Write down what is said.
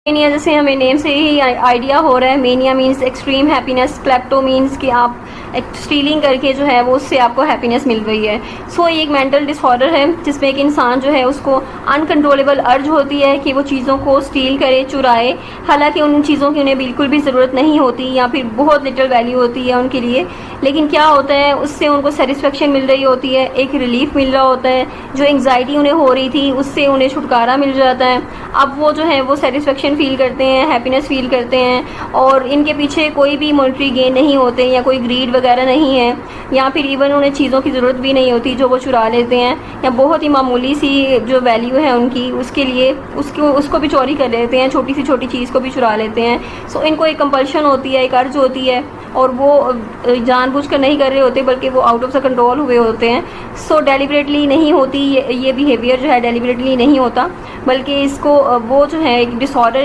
Mania जैसे हमें name से ही आइडिया हो रहा है, mania means extreme happiness, klepto means कि आप स्टीलिंग करके जो है वो उससे आपको हैप्पीनेस मिल रही है। सो ये एक मेंटल डिसऑर्डर है जिसमें एक इंसान जो है उसको अनकंट्रोलेबल अर्ज होती है कि वो चीज़ों को स्टील करे, चुराए, हालांकि उन चीज़ों की उन्हें बिल्कुल भी ज़रूरत नहीं होती या फिर बहुत लिटिल वैल्यू होती है उनके लिए। लेकिन क्या होता है, उससे उनको सेटिस्फेक्शन मिल रही होती है, एक रिलीफ मिल रहा होता है, जो एंग्जाइटी उन्हें हो रही थी उससे उन्हें छुटकारा मिल जाता है। अब वो जो है वो सेटिस्फेक्शन फील करते हैं, हैप्पीनेस फील करते हैं, और इनके पीछे कोई भी मॉनेटरी गेन नहीं होते या कोई ग्रीड वगैरह नहीं है, या फिर इवन उन्हें चीज़ों की ज़रूरत भी नहीं होती जो वो चुरा लेते हैं, या बहुत ही मामूली सी जो वैल्यू है उनकी उसके लिए उसको भी चोरी कर लेते हैं, छोटी सी छोटी चीज़ को भी चुरा लेते हैं। सो इनको एक कंपल्शन होती है, एक अर्ज होती है, और वो जानबूझकर नहीं कर रहे होते बल्कि वो आउट ऑफ द कंट्रोल हुए होते हैं। सो डेलिबरेटली नहीं होती ये बिहेवियर जो है, डेलिबरेटली नहीं होता, बल्कि इसको वो जो है एक डिसऑर्डर